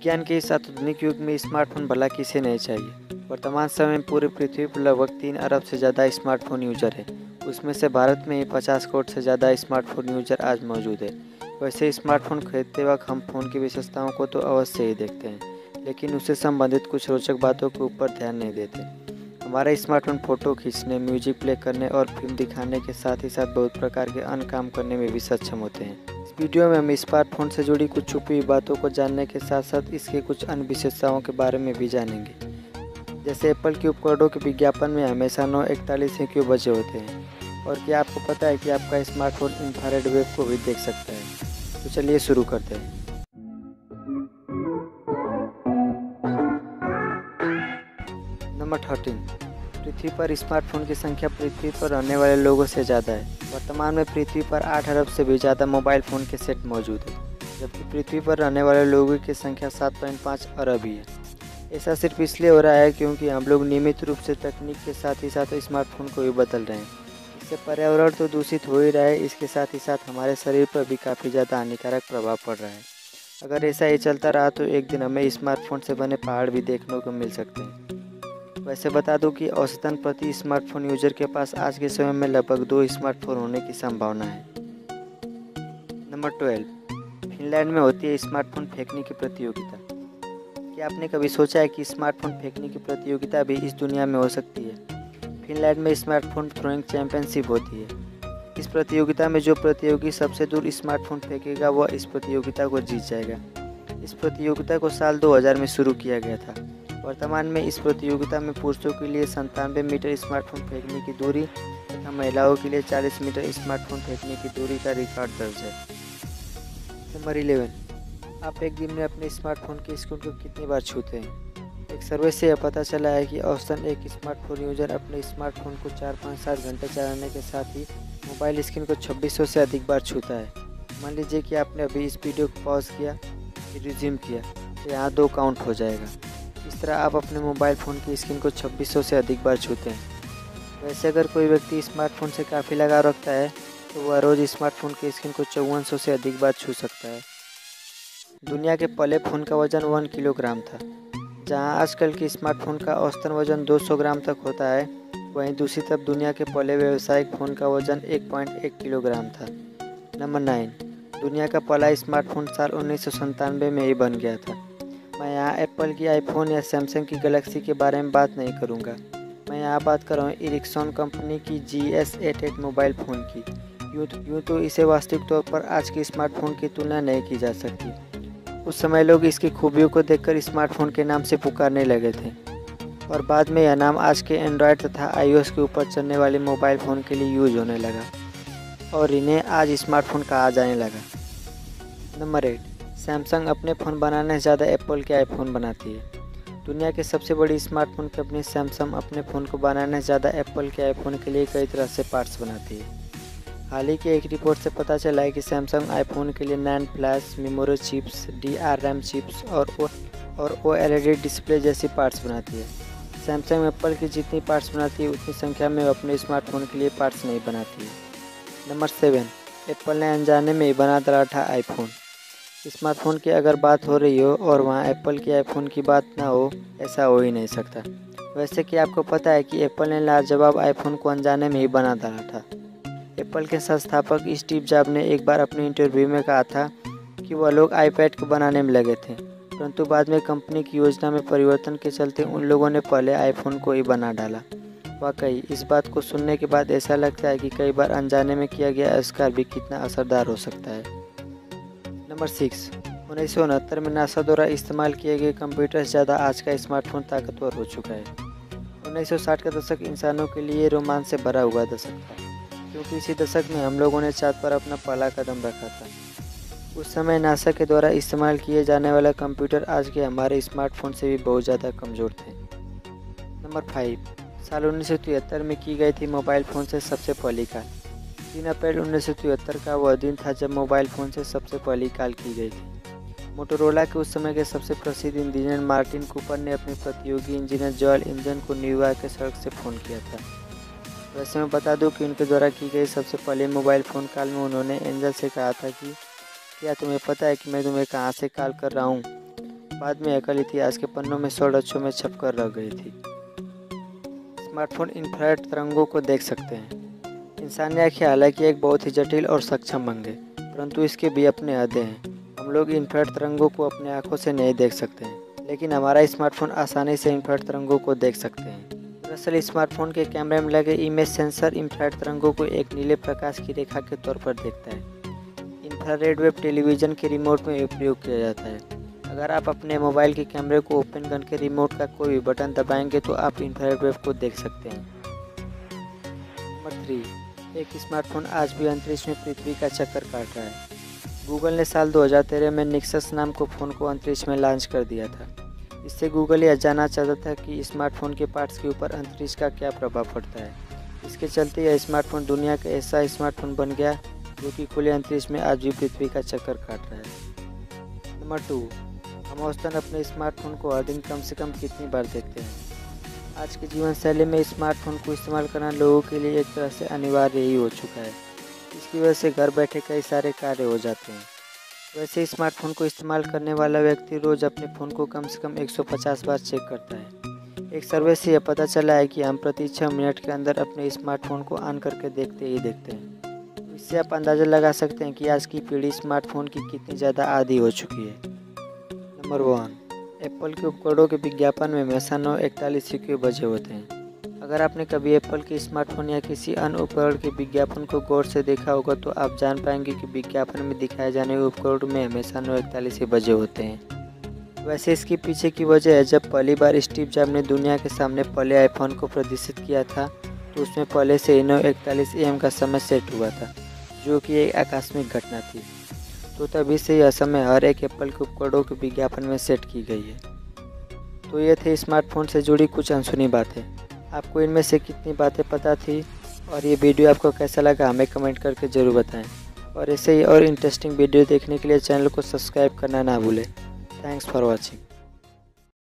विज्ञान के इस आधुनिक युग में स्मार्टफोन भला किसे नहीं चाहिए। वर्तमान समय में पूरी पृथ्वी पर लगभग 3 अरब से ज़्यादा स्मार्टफोन यूजर है। उसमें से भारत में ही 50 करोड़ से ज़्यादा स्मार्टफोन यूजर आज मौजूद है। वैसे स्मार्टफोन खरीदते वक्त हम फ़ोन की विशेषताओं को तो अवश्य ही देखते हैं, लेकिन उससे संबंधित कुछ रोचक बातों के ऊपर ध्यान नहीं देते। हमारा स्मार्टफोन फ़ोटो खींचने, म्यूजिक प्ले करने और फिल्म दिखाने के साथ ही साथ बहुत प्रकार के अन्य काम करने में भी सक्षम होते हैं। इस वीडियो में हम स्मार्टफोन से जुड़ी कुछ छुपी हुई बातों को जानने के साथ साथ इसके कुछ अन्य विशेषताओं के बारे में भी जानेंगे। जैसे एप्पल के उपकरणों के विज्ञापन में हमेशा 941 ही क्यों बजे होते हैं, और क्या आपको पता है कि आपका स्मार्टफोन इंफ्रारेड वेव को भी देख सकता है। तो चलिए शुरू करते हैं। नंबर 13। पृथ्वी पर स्मार्टफोन की संख्या पृथ्वी पर रहने वाले लोगों से ज़्यादा है। वर्तमान में पृथ्वी पर 8 अरब से भी ज़्यादा मोबाइल फ़ोन के सेट मौजूद है, जबकि पृथ्वी पर रहने वाले लोगों की संख्या 7.5 अरब ही है। ऐसा सिर्फ इसलिए हो रहा है क्योंकि हम लोग नियमित रूप से तकनीक के साथ ही साथ स्मार्टफोन को भी बदल रहे हैं। इससे पर्यावरण तो दूषित हो ही रहा है, इसके साथ ही साथ हमारे शरीर पर भी काफ़ी ज़्यादा हानिकारक प्रभाव पड़ रहा है। अगर ऐसा ही चलता रहा तो एक दिन हमें स्मार्टफोन से बने पहाड़ भी देखने को मिल सकते हैं। वैसे बता दूं कि औसतन प्रति स्मार्टफोन यूजर के पास आज के समय में लगभग 2 स्मार्टफोन होने की संभावना है। नंबर 12। फिनलैंड में होती है स्मार्टफोन फेंकने की प्रतियोगिता। क्या आपने कभी सोचा है कि स्मार्टफोन फेंकने की प्रतियोगिता भी इस दुनिया में हो सकती है। फिनलैंड में स्मार्टफोन थ्रोइंग चैंपियनशिप होती है। इस प्रतियोगिता में जो प्रतियोगी सबसे दूर स्मार्टफोन फेंकेगा वह इस प्रतियोगिता को जीत जाएगा। इस प्रतियोगिता को साल 2000 में शुरू किया गया था। वर्तमान में इस प्रतियोगिता में पुरुषों के लिए 97 मीटर स्मार्टफोन फेंकने की दूरी तथा महिलाओं के लिए 40 मीटर स्मार्टफोन फेंकने की दूरी का रिकॉर्ड दर्ज है। नंबर 11। आप एक दिन में अपने स्मार्टफोन की स्क्रीन को कितनी बार छूते हैं। एक सर्वे से यह पता चला है कि औसतन एक स्मार्टफोन यूजर अपने स्मार्टफोन को 4-5-7 घंटे चलाने के साथ ही मोबाइल स्क्रीन को 2600 से अधिक बार छूता है। मान लीजिए कि आपने अभी इस वीडियो को पॉज किया, फिर रिज्यूम किया, तो यहाँ 2 काउंट हो जाएगा। इस तरह आप अपने मोबाइल फ़ोन की स्क्रीन को 2600 से अधिक बार छूते हैं। वैसे अगर कोई व्यक्ति स्मार्टफोन से काफ़ी लगाव रखता है तो वह रोज़ स्मार्टफोन की स्क्रीन को 5400 से अधिक बार छू सकता है। दुनिया के पहले फ़ोन का वज़न 1 किलोग्राम था। जहां आजकल के स्मार्टफोन का औसतन वज़न 200 ग्राम तक होता है, वहीं दूसरी तरफ दुनिया के पहले व्यावसायिक फ़ोन का वज़न 1.1 किलोग्राम था। नंबर 9। दुनिया का पहला स्मार्टफोन साल 1997 में ही बन गया था। मैं यहाँ एप्पल की आईफोन या सैमसंग की गैलेक्सी के बारे में बात नहीं करूँगा। मैं यहाँ बात कर रहा हूँ एरिक्सन कंपनी की GS88 मोबाइल फ़ोन की। यूँ तो इसे वास्तविक तौर पर आज के स्मार्टफोन की तुलना नहीं की जा सकती। उस समय लोग इसकी खूबियों को देखकर स्मार्टफोन के नाम से पुकारने लगे थे, और बाद में यह नाम आज के एंड्रॉयड तथा iOS के ऊपर चलने वाले मोबाइल फ़ोन के लिए यूज होने लगा और इन्हें आज स्मार्टफोन कहा जाने लगा। नंबर 8। सैमसंग अपने फ़ोन बनाने से ज़्यादा एप्पल के आईफोन बनाती है। दुनिया के सबसे बड़ी स्मार्टफोन कंपनी सैमसंग अपने फ़ोन को बनाने से ज़्यादा एप्पल के आईफोन के लिए कई तरह से पार्ट्स बनाती है। हाल ही की एक रिपोर्ट से पता चला है कि सैमसंग आईफोन के लिए NAND flash, memory chips, DRAM chips और OLED डिस्प्ले जैसी पार्ट्स बनाती है। सैमसंग एप्पल की जितनी पार्ट्स बनाती है उतनी संख्या में अपने स्मार्टफोन के लिए पार्ट्स नहीं बनाती है। नंबर 7। एप्पल ने अनजाने में ही बना डाला था आईफोन। स्मार्टफोन की अगर बात हो रही हो और वहाँ एप्पल के आईफोन की बात ना हो, ऐसा हो ही नहीं सकता। वैसे कि आपको पता है कि एप्पल ने लाजवाब आईफोन को अनजाने में ही बना डाला था। एप्पल के संस्थापक स्टीव जॉब ने एक बार अपने इंटरव्यू में कहा था कि वह लोग आईपैड को बनाने में लगे थे, परंतु बाद में कंपनी की योजना में परिवर्तन के चलते उन लोगों ने पहले आईफोन को ही बना डाला। वाकई इस बात को सुनने के बाद ऐसा लगता है कि कई बार अनजाने में किया गया आविष्कार भी कितना असरदार हो सकता है। नंबर 6। 1969 में नासा द्वारा इस्तेमाल किए गए कंप्यूटर से ज़्यादा आज का स्मार्टफोन ताकतवर हो चुका है। 1960 का दशक इंसानों के लिए रोमांच से भरा हुआ दशक था, क्योंकि इसी दशक में हम लोगों ने चाँद पर अपना पहला कदम रखा था। उस समय नासा के द्वारा इस्तेमाल किए जाने वाला कंप्यूटर आज के हमारे स्मार्टफोन से भी बहुत ज़्यादा कमज़ोर थे। नंबर 5। साल 1973 में की गई थी मोबाइल फ़ोन से सबसे पहली कॉल। 3 अप्रैल 1973 का वह दिन था जब मोबाइल फ़ोन से सबसे पहली कॉल की गई थी। मोटोरोला के उस समय के सबसे प्रसिद्ध इंजीनियर मार्टिन कूपर ने अपने प्रतियोगी इंजीनियर जॉयल इंजन को न्यूयॉर्क के सड़क से फ़ोन किया था। वैसे मैं बता दूं कि उनके द्वारा की गई सबसे पहले मोबाइल फ़ोन कॉल में उन्होंने एंजल से कहा था कि क्या तुम्हें पता है कि मैं तुम्हें कहाँ से कॉल कर रहा हूँ। बाद में अकल इतिहास के पन्नों में 100 अक्षरों में छपकर रह गई थी। स्मार्टफोन इंफ्रारेड तरंगों को देख सकते हैं। इंसानी आँखें हालांकि एक बहुत ही जटिल और सक्षम अंग है, परंतु इसके भी अपने हदें हैं। हम लोग इंफ्रारेड तरंगों को अपने आँखों से नहीं देख सकते हैं, लेकिन हमारा स्मार्टफोन आसानी से इंफ्रारेड तरंगों को देख सकते हैं। दरअसल स्मार्टफोन के कैमरे में लगे इमेज सेंसर इंफ्रारेड तरंगों को एक नीले प्रकाश की रेखा के तौर पर देखता है। इंफ्रारेड वेव टेलीविज़न के रिमोट में उपयोग किया जाता है। अगर आप अपने मोबाइल के कैमरे को ओपन करके रिमोट का कोई भी बटन दबाएंगे तो आप इंफ्रारेड वेव को देख सकते हैं। नंबर 3, एक स्मार्टफोन आज भी अंतरिक्ष में पृथ्वी का चक्कर काट रहा है। गूगल ने साल 2013 में निक्सस नाम को फ़ोन को अंतरिक्ष में लॉन्च कर दिया था। इससे गूगल यह जानना चाहता था कि स्मार्टफोन के पार्ट्स के ऊपर अंतरिक्ष का क्या प्रभाव पड़ता है। इसके चलते यह स्मार्टफोन दुनिया का ऐसा स्मार्टफोन बन गया जो कि खुले अंतरिक्ष में आज भी पृथ्वी का चक्कर काट रहा है। नंबर 2, हम औसतन अपने स्मार्टफोन को हर दिन कम से कम कितनी बार देखते हैं। आज की जीवन शैली में स्मार्टफोन को इस्तेमाल करना लोगों के लिए एक तरह से अनिवार्य ही हो चुका है। इसकी वजह से घर बैठे कई सारे कार्य हो जाते हैं। वैसे स्मार्टफोन को इस्तेमाल करने वाला व्यक्ति रोज़ अपने फ़ोन को कम से कम 150 बार चेक करता है। एक सर्वे से यह पता चला है कि हम प्रति 6 मिनट के अंदर अपने स्मार्टफोन को ऑन करके देखते ही देखते हैं। इससे आप अंदाज़ा लगा सकते हैं कि आज की पीढ़ी स्मार्टफोन की कितनी ज़्यादा आदी हो चुकी है। नंबर 1, एप्पल के उपकरणों के विज्ञापन में हमेशा 9:41 क्यों बजे होते हैं। अगर आपने कभी एप्पल के स्मार्टफोन या किसी अन्य उपकरण के विज्ञापन को गौर से देखा होगा तो आप जान पाएंगे कि विज्ञापन में दिखाए जाने वाले उपकरण में हमेशा 9:41 बजे होते हैं। वैसे इसके पीछे की वजह है, जब पहली बार स्टीव जॉब ने दुनिया के सामने पहले आईफोन को प्रदर्शित किया था तो उसमें पहले से ही 9:41 AM का समय सेट हुआ था, जो कि एक आकस्मिक घटना थी। तो तभी से यह समय हर एक एप्पल के उपकरणों के विज्ञापन में सेट की गई है। तो ये थे स्मार्टफोन से जुड़ी कुछ अनसुनी बातें। आपको इनमें से कितनी बातें पता थी और ये वीडियो आपको कैसा लगा हमें कमेंट करके ज़रूर बताएं। और ऐसे ही और इंटरेस्टिंग वीडियो देखने के लिए चैनल को सब्सक्राइब करना ना भूलें। Thanks for watching.